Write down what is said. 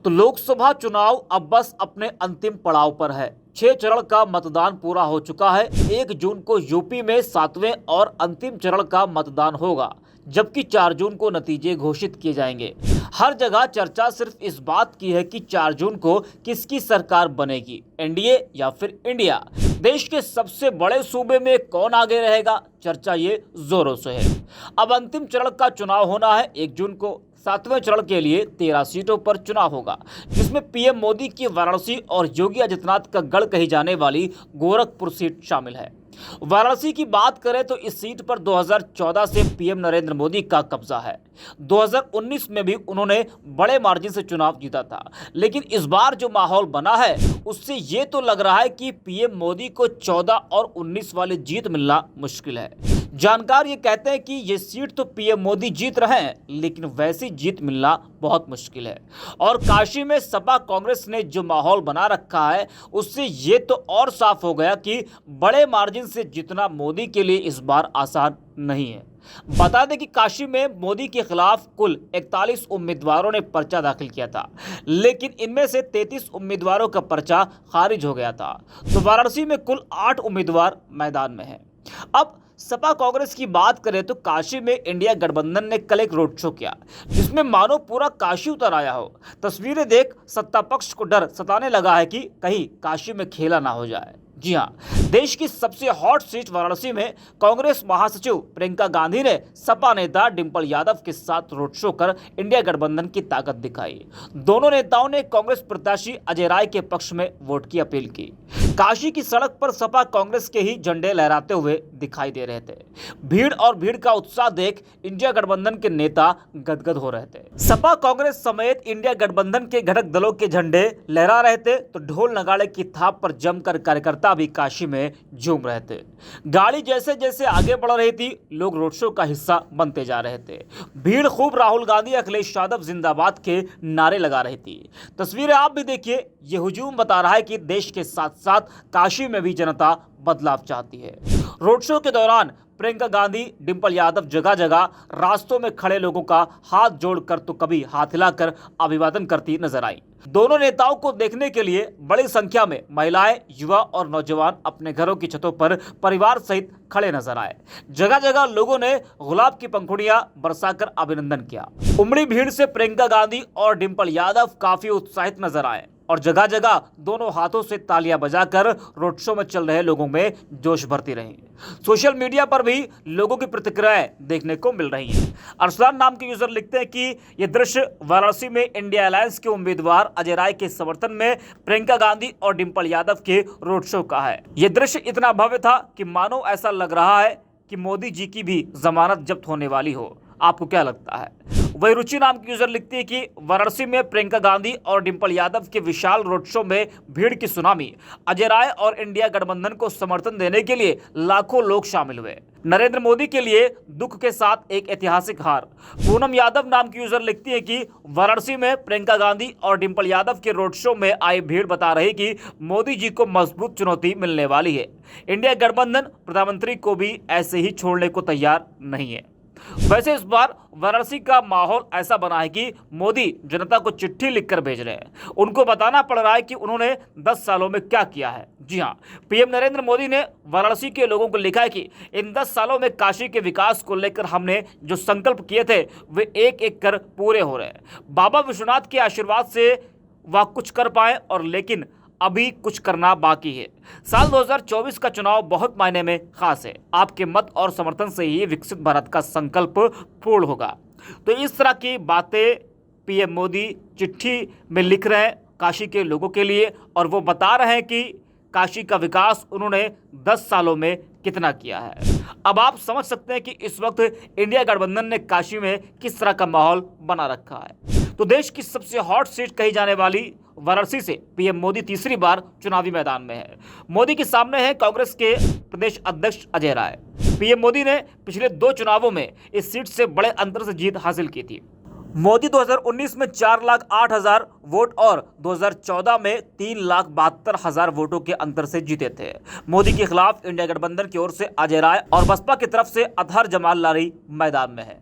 तो लोकसभा चुनाव अब बस अपने अंतिम पड़ाव पर है। 6 चरण का मतदान पूरा हो चुका है। 1 जून को यूपी में 7वें और अंतिम चरण का मतदान होगा, जबकि 4 जून को नतीजे घोषित किए जाएंगे। हर जगह चर्चा सिर्फ इस बात की है कि 4 जून को किसकी सरकार बनेगी, एनडीए या फिर इंडिया। देश के सबसे बड़े सूबे में कौन आगे रहेगा, चर्चा ये जोरों से है। अब अंतिम चरण का चुनाव होना है। 1 जून को 7वें चरण के लिए 13 सीटों पर चुनाव होगा, जिसमें पीएम मोदी की वाराणसी और योगी आदित्यनाथ का गढ़ कही जाने वाली गोरखपुर सीट शामिल है। वाराणसी की बात करें तो इस सीट पर 2014 से पीएम नरेंद्र मोदी का कब्जा है। 2019 में भी उन्होंने बड़े मार्जिन से चुनाव जीता था, लेकिन इस बार जो माहौल बना है उससे ये तो लग रहा है कि पीएम मोदी को 14 और 19 वाली जीत मिलना मुश्किल है। जानकार ये कहते हैं कि ये सीट तो पीएम मोदी जीत रहे हैं, लेकिन वैसी जीत मिलना बहुत मुश्किल है। और काशी में सपा कांग्रेस ने जो माहौल बना रखा है उससे ये तो और साफ हो गया कि बड़े मार्जिन से जीतना मोदी के लिए इस बार आसान नहीं है। बता दें कि काशी में मोदी के खिलाफ कुल 41 उम्मीदवारों ने पर्चा दाखिल किया था, लेकिन इनमें से 33 उम्मीदवारों का पर्चा खारिज हो गया था। तो वाराणसी में कुल 8 उम्मीदवार मैदान में हैं। अब सपा कांग्रेस की बात करें तो काशी में इंडिया गठबंधन ने कल एक रोड शो किया, जिसमें मानो पूरा काशी उतर आया हो। तस्वीरें देख सत्ता पक्ष को डर सताने लगा है कि कहीं काशी में खेला ना हो जाए। जी हां, देश की सबसे हॉट सीट वाराणसी में कांग्रेस महासचिव प्रियंका गांधी ने सपा नेता डिंपल यादव के साथ रोड शो कर इंडिया गठबंधन की ताकत दिखाई। दोनों नेताओं ने कांग्रेस प्रत्याशी अजय राय के पक्ष में वोट की अपील की। काशी की सड़क पर सपा कांग्रेस के ही झंडे लहराते हुए दिखाई दे रहे थे। भीड़ का उत्साह देख इंडिया गठबंधन के नेता गदगद हो रहे थे। सपा कांग्रेस समेत इंडिया गठबंधन के घटक दलों के झंडे लहरा रहे थे, तो ढोल नगाड़े की थाप पर जमकर कार्यकर्ता भी काशी में झूम रहे थे। गाड़ी जैसे जैसे आगे बढ़ रही थी, लोग रोड शो का हिस्सा बनते जा रहे थे। भीड़ खूब राहुल गांधी, अखिलेश यादव जिंदाबाद के नारे लगा रही थी। तस्वीरें आप भी देखिए, ये हुजूम बता रहा है कि देश के साथ साथ काशी में भी जनता बदलाव चाहती है। रोड शो के दौरान प्रियंका गांधी, डिंपल यादव जगह जगह रास्तों में खड़े लोगों का हाथ जोड़कर तो कभी हाथ हिलाकर अभिवादन करती नजर आई। दोनों नेताओं को देखने के लिए बड़ी संख्या में महिलाएं, युवा और नौजवान अपने घरों की छतों पर परिवार सहित खड़े नजर आए। जगह जगह लोगों ने गुलाब की पंखुड़ियां बरसाकर अभिनंदन किया। उमड़ी भीड़ से प्रियंका गांधी और डिंपल यादव काफी उत्साहित नजर आए और जगह जगह दोनों हाथों से तालियां बजाकर रोड शो में चल रहे लोगों में जोश भरती रही। सोशल मीडिया पर भी लोगों की प्रतिक्रियाएं देखने को मिल रही हैं। अरसलान नाम के यूजर लिखते हैं कि यह दृश्य वाराणसी में इंडिया अलायंस के उम्मीदवार अजय राय के समर्थन में प्रियंका गांधी और डिंपल यादव के रोड शो का है। यह दृश्य इतना भव्य था कि मानो ऐसा लग रहा है कि मोदी जी की भी जमानत जब्त होने वाली हो। आपको क्या लगता है? वही रुचि नाम की यूजर लिखती है कि वाराणसी में प्रियंका गांधी और डिंपल यादव के विशाल रोड शो में भीड़ की सुनामी। अजय राय और इंडिया गठबंधन को समर्थन देने के लिए लाखों लोग शामिल हुए। नरेंद्र मोदी के लिए दुख के साथ एक ऐतिहासिक हार। पूनम यादव नाम की यूजर लिखती है कि वाराणसी में प्रियंका गांधी और डिंपल यादव के रोड शो में आई भीड़ बता रही कि मोदी जी को मजबूत चुनौती मिलने वाली है। इंडिया गठबंधन प्रधानमंत्री को भी ऐसे ही छोड़ने को तैयार नहीं है। वैसे इस बार वाराणसी का माहौल ऐसा बना है कि मोदी जनता को चिट्ठी लिखकर भेज रहे हैं। उनको बताना पड़ रहा है कि उन्होंने 10 सालों में क्या किया है। जी हां, पीएम नरेंद्र मोदी ने वाराणसी के लोगों को लिखा है कि इन 10 सालों में काशी के विकास को लेकर हमने जो संकल्प किए थे वे एक एक कर पूरे हो रहे हैं। बाबा विश्वनाथ के आशीर्वाद से वह कुछ कर पाए, और लेकिन अभी कुछ करना बाकी है। साल 2024 का चुनाव बहुत मायने में खास है। आपके मत और समर्थन से ही विकसित भारत का संकल्प पूर्ण होगा। तो इस तरह की बातें पीएम मोदी चिट्ठी में लिख रहे हैं काशी के लोगों के लिए, और वो बता रहे हैं कि काशी का विकास उन्होंने 10 सालों में कितना किया है। अब आप समझ सकते हैं कि इस वक्त इंडिया गठबंधन ने काशी में किस तरह का माहौल बना रखा है। तो देश की सबसे हॉट सीट कही जाने वाली वाराणसी से पीएम मोदी तीसरी बार चुनावी मैदान में है। मोदी के सामने है कांग्रेस के प्रदेश अध्यक्ष अजय राय। पीएम मोदी ने पिछले 2 चुनावों में इस सीट से बड़े अंतर से जीत हासिल की थी। मोदी 2019 में 4,08,000 वोट और 2014 में 3,72,000 वोटों के अंतर से जीते थे। मोदी के खिलाफ इंडिया गठबंधन की ओर से अजय राय और बसपा की तरफ से अतहर जमाल लारी मैदान में है।